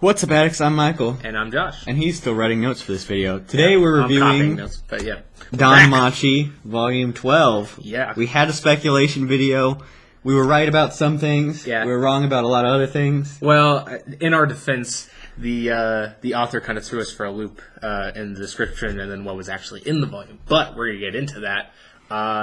What's up, Addicts? I'm Michael. And I'm Josh. And he's still writing notes for this video. Today we're reviewing notes, but yeah. Danmachi, Volume 12. Yeah. We had a speculation video. We were right about some things. Yeah. We were wrong about a lot of other things. Well, in our defense, the author kind of threw us for a loop in the description and then what was actually in the volume. But we're going to get into that,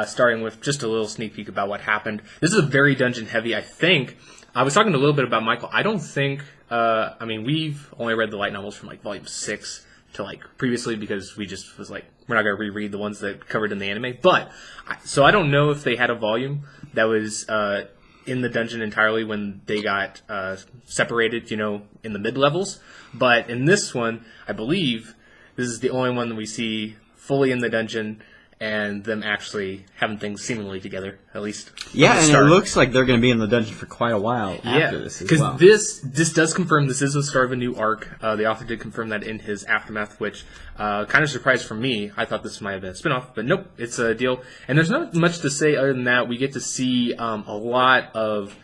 starting with just a little sneak peek about what happened. This is a very dungeon heavy, I think. I was talking a little bit about Michael. I don't think... we've only read the light novels from Volume 6 to previously because we just was we're not going to reread the ones that covered in the anime. But so I don't know if they had a volume that was in the dungeon entirely when they got separated, in the mid levels. But in this one, I believe this is the only one that we see fully in the dungeon and them actually having things seemingly together, at least. Yeah, and it looks like they're going to be in the dungeon for quite a while after this as well. Because this does confirm this is the start of a new arc. The author did confirm that in his Aftermath, which kind of surprised for me. I thought this might have been a spinoff, but nope, it's a deal. And there's not much to say other than that. We get to see a lot of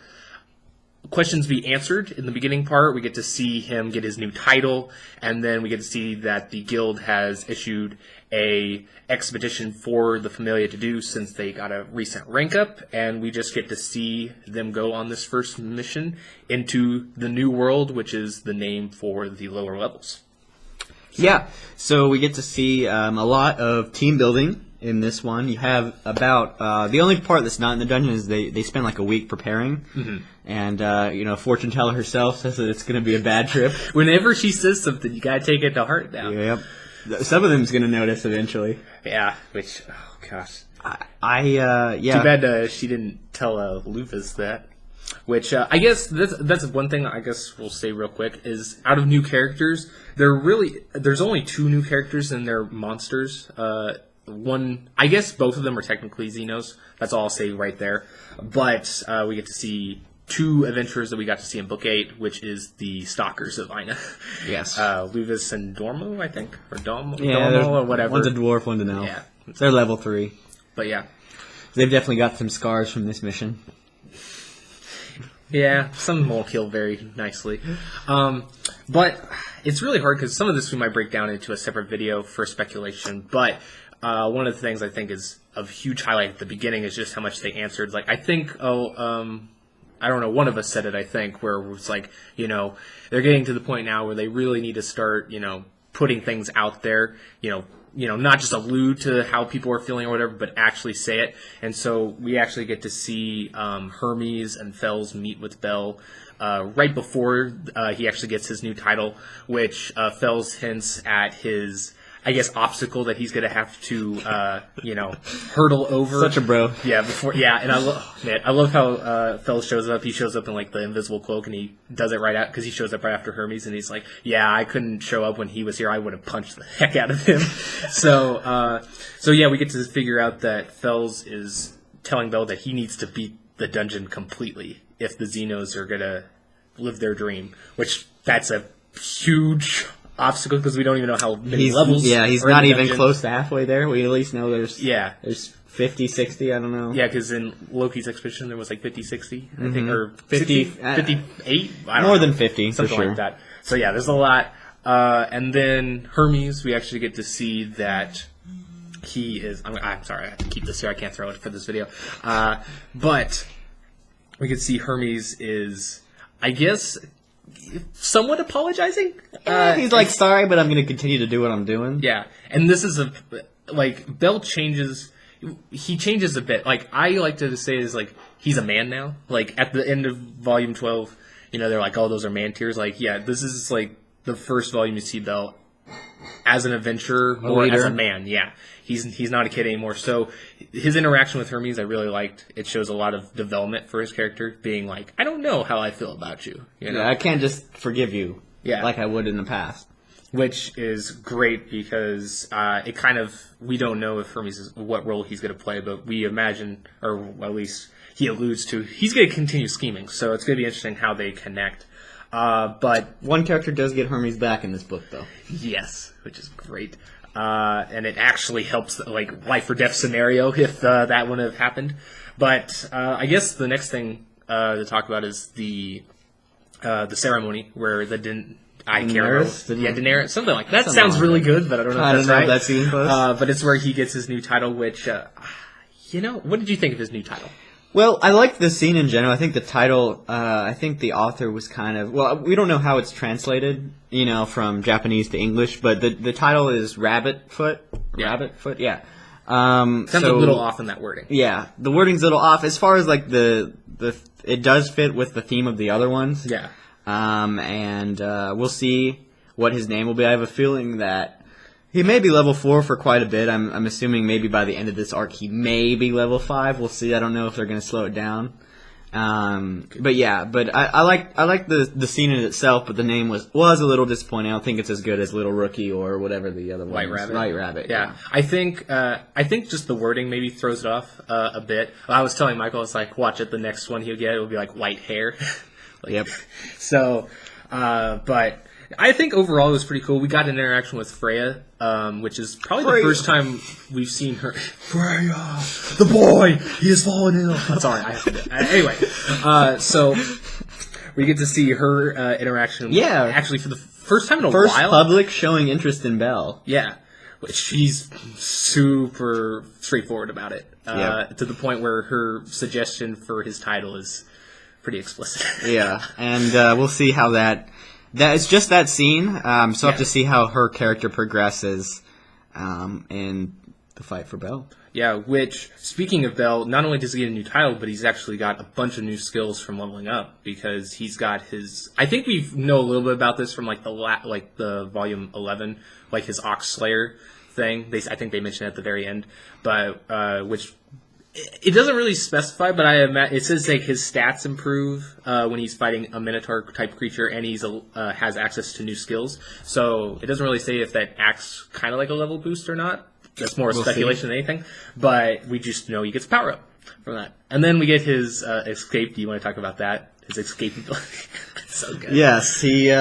questions be answered in the beginning part. We get to see him get his new title, and then we get to see that the guild has issued a expedition for the Familia to do since they got a recent rank up, and we just get to see them go on this first mission into the new world, which is the name for the lower levels. Yeah, so we get to see a lot of team building in this one. You have about the only part that's not in the dungeon is they spend a week preparing, and fortune teller herself says that it's going to be a bad trip. Whenever she says something, you got to take it to heart now. Yep. Some of them's going to notice eventually. Yeah, which, oh gosh. Yeah. Too bad she didn't tell Lufus that. Which, I guess, that's one thing I guess we'll say real quick, is out of new characters, there's only 2 new characters and they're monsters. One, I guess both of them are technically Xenos. That's all I'll say right there. But we get to see 2 adventurers that we got to see in Book 8, which is the Stalkers of Ina. Yes. Luvis and Dormo, I think. Or Dormo or whatever. One's a dwarf, one's an elf. Yeah. They're level 3. But yeah. They've definitely got some scars from this mission. Yeah, some won't kill very nicely. But it's really hard because some of this we might break down into a separate video for speculation. But one of the things I think is of huge highlight at the beginning is just how much they answered. I think, I don't know, one of us said it, I think, where it's they're getting to the point now where they really need to start, putting things out there, not just allude to how people are feeling or whatever, but actually say it. And so we actually get to see Hermes and Fels meet with Bell right before he actually gets his new title, which Fels hints at his, I guess, obstacle that he's going to have to, hurdle over. Such a bro. Yeah, and I love how Fels shows up. He shows up in the invisible cloak, and he does it right out because he shows up right after Hermes, and he's like, "Yeah, I couldn't show up when he was here. I would have punched the heck out of him." So yeah, we get to figure out that Fels is telling Bell that he needs to beat the dungeon completely if the Xenos are gonna live their dream. Which that's a huge obstacle because we don't even know how many levels. Yeah, he's not even close to halfway there. We at least know there's 50, 60, I don't know. Yeah, because in Loki's expedition there was 50, 60, I think, or 50, 58? I don't more know. Than 50, something for sure. like that. So yeah, there's a lot. And then Hermes, we actually get to see that he is... I'm sorry, I have to keep this here. I can't throw it for this video. But we can see Hermes is, I guess, somewhat apologizing. He's sorry, but I'm going to continue to do what I'm doing. Yeah, and this is Bell changes. He changes a bit. I like to say is he's a man now. At the end of Volume 12, they're oh, those are man tears. Yeah, this is the first volume you see Bell as an adventurer or as a man. Yeah, he's not a kid anymore. So his interaction with Hermes, I really liked. It shows a lot of development for his character, being I don't know how I feel about you. Yeah, I can't just forgive you. Yeah, like I would in the past. Which is great because it kind of, we don't know if Hermes is, what role he's going to play, but we imagine, or at least he alludes to, he's going to continue scheming. So it's going to be interesting how they connect. But one character does get Hermes back in this book, though. Yes, which is great. And it actually helps, life or death scenario if that wouldn't have happened. But I guess the next thing to talk about is the ceremony where the I can't remember. Daenerys, something like that. Something Sounds like really that. good, but I don't know I if don't that's know right. if that's even close. But it's where he gets his new title, which, what did you think of his new title? Well, I like the scene in general. I think the title, I think the author was kind of, well, we don't know how it's translated, from Japanese to English, but the title is Rabbit Foot. Yeah. Rabbit Foot, yeah. Sounds a little off in that wording. Yeah, the wording's a little off. As far as, like, it does fit with the theme of the other ones. Yeah. And we'll see what his name will be. I have a feeling that he may be level 4 for quite a bit. I'm assuming maybe by the end of this arc he may be level 5. We'll see. I don't know if they're going to slow it down. But I like the scene in itself, but the name was a little disappointing. I don't think it's as good as Little Rookie or whatever the other one. White Rabbit. White Rabbit. Yeah. I think just the wording maybe throws it off a bit. I was telling Michael, it's like, watch it, the next one he'll get, it'll be like white hair. Yep. So, but I think overall it was pretty cool. We got an interaction with Freya, which is probably the first time we've seen her. Freya, the boy, he has fallen ill. Sorry, I have to. Anyway, so we get to see her interaction. Yeah. Actually, for the first time in a First while. public showing interest in Belle. Yeah. She's super straightforward about it. To the point where her suggestion for his title is pretty explicit. Yeah, and we'll see how that it's just that scene. So we'll have to see how her character progresses in the fight for Belle. Yeah, which, speaking of Belle, not only does he get a new title, but he's actually got a bunch of new skills from leveling up, because he's got his... I think we know a little bit about this from the volume 11, like his Ox Slayer thing. I think they mentioned it at the very end, but which... It doesn't really specify, but it says like his stats improve when he's fighting a Minotaur type creature, and he's has access to new skills. So it doesn't really say if that acts kind of like a level boost or not. That's more speculation than anything. But we just know he gets power up from that. And then we get his escape. Do you want to talk about that? His escape ability. It's so good. Yes, he's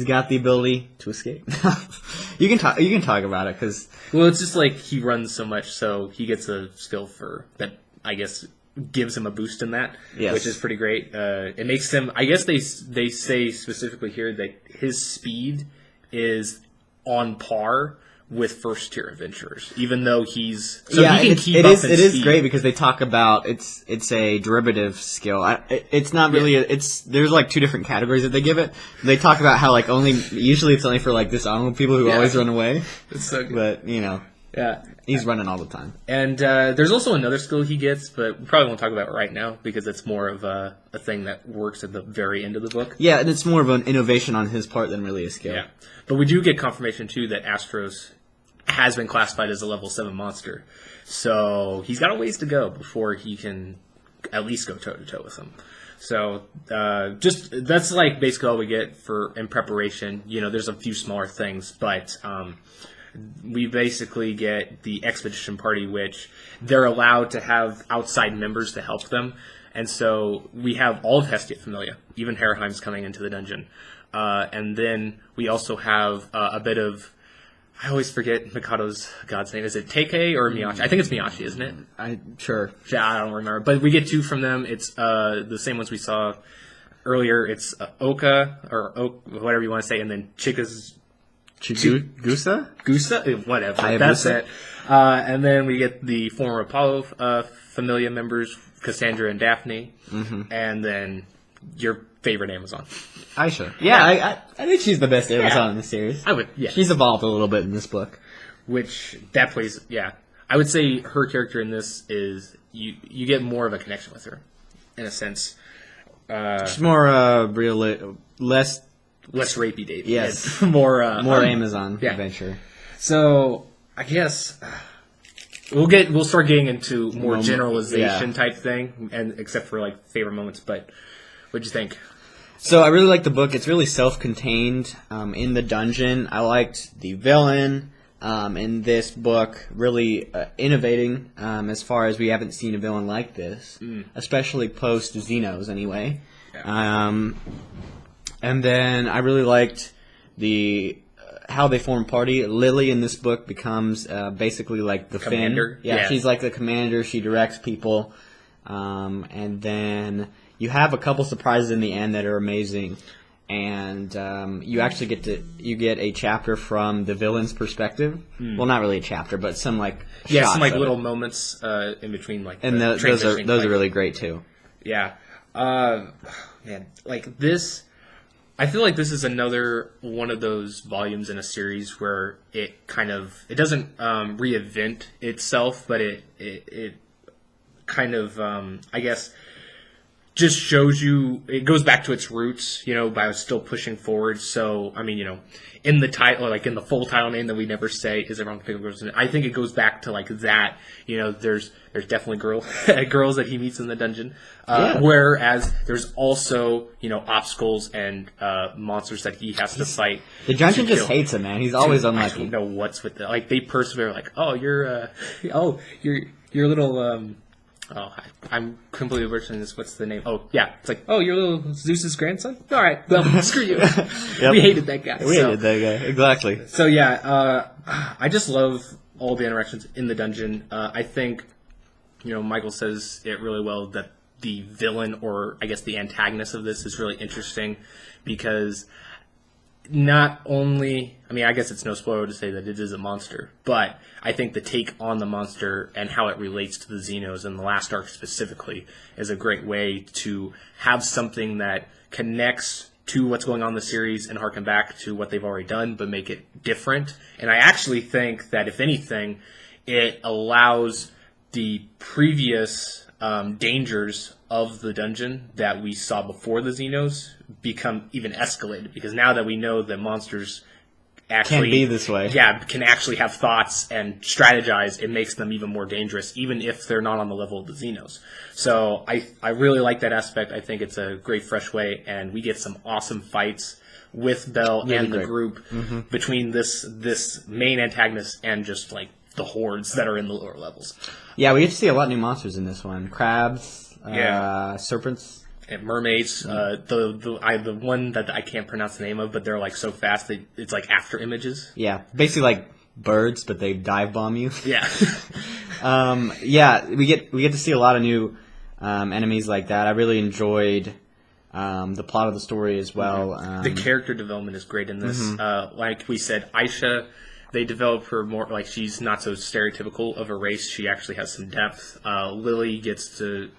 got the ability to escape. You can talk about it because. Well, it's just like he runs so much, so he gets a skill for that. I guess gives him a boost in that, which is pretty great. It makes him. I guess they say specifically here that his speed is on par with first tier adventurers, even though he's it is great because they talk about it's a derivative skill. It's not really there's like two different categories that they give it. They talk about how like usually it's only for like dishonorable people who always run away. It's so good. But he's running all the time. And there's also another skill he gets, but we probably won't talk about it right now because it's more of a thing that works at the very end of the book. Yeah, and it's more of an innovation on his part than really a skill. Yeah, but we do get confirmation too that Astros has been classified as a level 7 monster. So he's got a ways to go before he can at least go toe-to-toe with him. So that's like basically all we get in preparation. There's a few smaller things, but we basically get the expedition party, which they're allowed to have outside members to help them. And so we have all of Hestia Familia, even Heraheim's coming into the dungeon. And then we also have a bit of... I always forget Mikado's god's name. Is it Teike or Miyachi? I think it's Miyachi, isn't it? Sure. Yeah, I don't remember. But we get 2 from them. It's the same ones we saw earlier. It's Oka, or whatever you want to say, and then Gusa? Gusa? Whatever. Hayabusa? That's it. And then we get the former Apollo Familia members, Cassandra and Daphne. Mm-hmm. And then your favorite Amazon. Aisha. Yeah, I think she's the best Amazon in the series. I would, yeah. She's evolved a little bit in this book. That plays, yeah. I would say her character in this is, you get more of a connection with her, in a sense. She's more less rapey dating. Yes. more Amazon adventure. So, I guess... We'll start getting into more generalization type thing, and except for like favorite moments, but what'd you think? So I really like the book. It's really self-contained in the dungeon. I liked the villain in this book, really innovating as far as we haven't seen a villain like this, especially post-Xenos anyway. Yeah. And then I really liked how they form party. Lily in this book becomes basically like the commander. Finn. Yeah, she's like the commander. She directs people. And then you have a couple surprises in the end that are amazing. and you actually get a chapter from the villain's perspective. Well, not really a chapter, but some like some like little moments in between, like, and those are really great too. Yeah, man, like this. I feel like this is another one of those volumes in a series where it doesn't reinvent itself, but it kind of I guess just shows you, it goes back to its roots, by still pushing forward. So I mean, in the title, like in the full title name that we never say, is it wrong to pick up girls? I think it goes back to like that. There's definitely girls that he meets in the dungeon. Whereas there's also, obstacles and monsters that he has to fight. The dungeon just hates him, man. He's always unlucky. I don't know what's with that. Like, they persevere, like, you're little, I'm completely butchering this. What's the name? Oh, yeah. It's like, you're little Zeus's grandson? All right. Well, screw you. Yep. We hated that guy. Hated that guy. Exactly. So, yeah, I just love all the interactions in the dungeon. I think, Michael says it really well that the villain, or I guess the antagonist of this, is really interesting because not only, I guess it's no spoiler to say that it is a monster, but I think the take on the monster and how it relates to the Xenos in the last arc specifically is a great way to have something that connects to what's going on in the series and harken back to what they've already done, but make it different. And I actually think that, if anything, it allows the previous dangers of the dungeon that we saw before the Xenos become even escalated, because now that we know that monsters actually can be this way, can actually have thoughts and strategize, it makes them even more dangerous, even if they're not on the level of the Xenos. So I really like that aspect. I think it's a great fresh way, and we get some awesome fights with Bell and the group between this main antagonist and just like the hordes that are in the lower levels. Yeah, we get to see a lot of new monsters in this one. Crabs, serpents. And mermaids. The one that I can't pronounce the name of, but they're like so fast, it's like after images. Yeah, basically like birds, but they dive bomb you. Yeah. We get to see a lot of new enemies like that. I really enjoyed the plot of the story as well. The character development is great in this. Like we said, Aisha, they develop her more, like, she's not so stereotypical of a race. She actually has some depth. Lily gets to,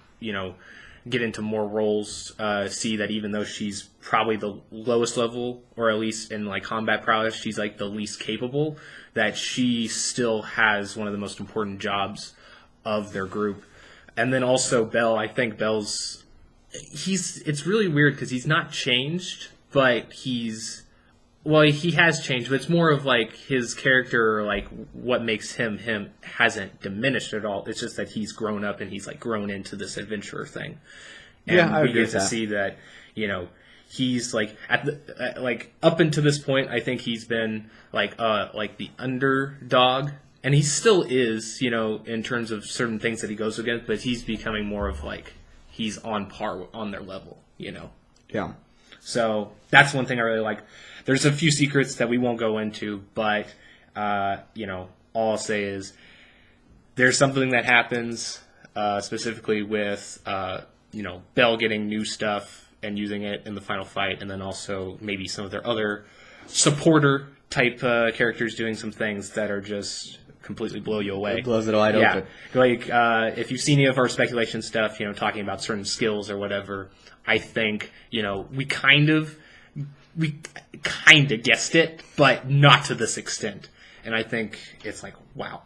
get into more roles, see that even though she's probably the lowest level, or at least in like combat prowess, she's like the least capable, that she still has one of the most important jobs of their group. And then also Bell, I think it's really weird because he's not changed, but he has changed, but it's more of like his character, like what makes him hasn't diminished at all. It's just that he's grown up and he's like grown into this adventurer thing. And we get to see that, he's like like up until this point, I think he's been like the underdog, and he still is, in terms of certain things that he goes against, but he's becoming more of like he's on par on their level, Yeah. So that's one thing I really like. There's a few secrets that we won't go into, but, all I'll say is there's something that happens specifically with, Bell getting new stuff and using it in the final fight, and then also maybe some of their other supporter-type characters doing some things that are just completely blow you away. It blows it wide open. Like, if you've seen any of our speculation stuff, talking about certain skills or whatever, I think, we kind of guessed it, but not to this extent. And I think it's like, wow.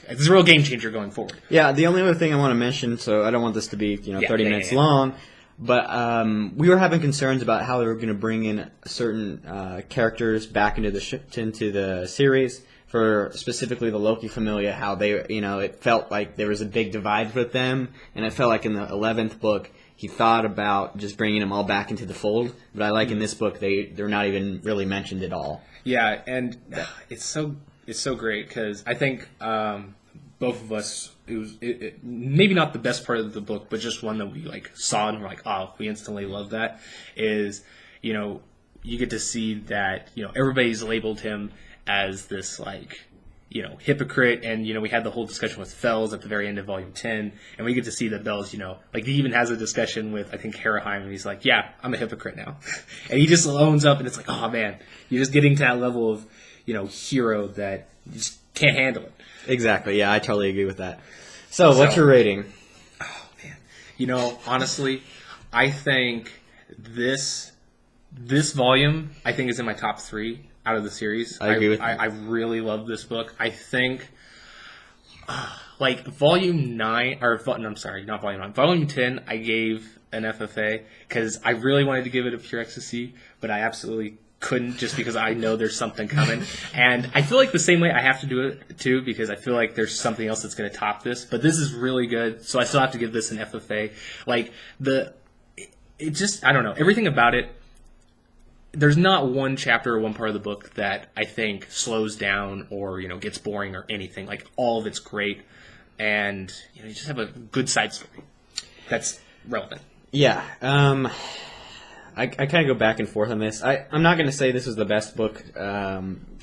It's a real game changer going forward. Yeah, the only other thing I want to mention, so I don't want this to be 30 minutes long, but we were having concerns about how they were going to bring in certain characters back into the series, for specifically the Loki Familia, how they, it felt like there was a big divide with them, and it felt like in the 11th book, he thought about just bringing them all back into the fold, but I like in this book they're not even really mentioned at all. Yeah, and it's so great because I think both of us, it was maybe not the best part of the book, but just one that we like saw and we're like, we instantly love that. Is you get to see that everybody's labeled him as this like hypocrite, and we had the whole discussion with Fells at the very end of Volume 10, and we get to see that Bell's, like he even has a discussion with I think Haraheim, and he's like, yeah, I'm a hypocrite now, and he just owns up, and it's like, oh man, you're just getting to that level of hero that you just can't handle it. Exactly. Yeah, I totally agree with that. So what's your rating? Oh man, honestly, I think this volume I think is in my top 3 out of the series. I agree with you. I really love this book. I think, like Volume 9, I'm sorry, not Volume 9. Volume 10, I gave an FFA because I really wanted to give it a pure ecstasy, but I absolutely couldn't just because I know there's something coming. And I feel like the same way I have to do it too because I feel like there's something else that's going to top this. But this is really good, so I still have to give this an FFA. Like it just, I don't know, everything about it. There's not one chapter or one part of the book that I think slows down or, gets boring or anything. Like, all of it's great. And, you just have a good side story that's relevant. Yeah. I kind of go back and forth on this. I'm not going to say this is the best book,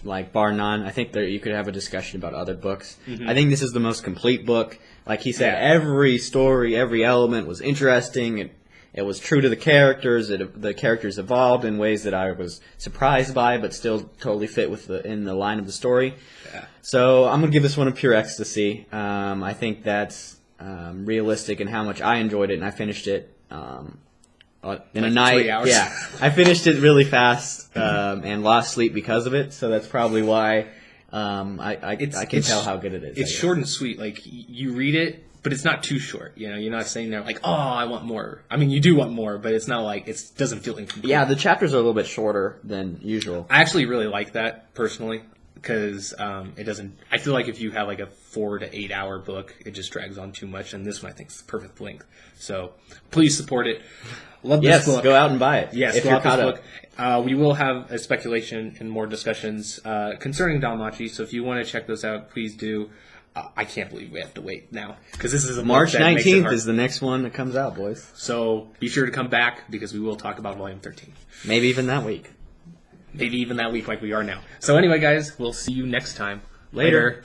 like, bar none. I think you could have a discussion about other books. Mm-hmm. I think this is the most complete book. Like he said, every story, every element was interesting. It was true to the characters. The characters evolved in ways that I was surprised by, but still totally fit in the line of the story. Yeah. So I'm gonna give this one a pure ecstasy. I think that's realistic in how much I enjoyed it, and I finished it in a night. 3 hours. Yeah, I finished it really fast and lost sleep because of it. So that's probably why I can tell how good it is. It's short and sweet. Like you read it. But it's not too short, You're not saying there like, oh, I want more. I mean, you do want more, but it's not like it doesn't feel incomplete. Yeah, the chapters are a little bit shorter than usual. I actually really like that personally because it doesn't. I feel like if you have like a 4 to 8 hour book, it just drags on too much, and this one I think is the perfect length. So please support it. Love this book. Yes, go out and buy it. Yes, if go you're out caught this up. book. We will have a speculation and more discussions concerning Danmachi. So if you want to check those out, please do. I can't believe we have to wait now because this is a March 19th is the next one that comes out, boys. So be sure to come back because we will talk about Volume 13. Maybe even that week. Maybe even that week like we are now. So anyway, guys, we'll see you next time. Later.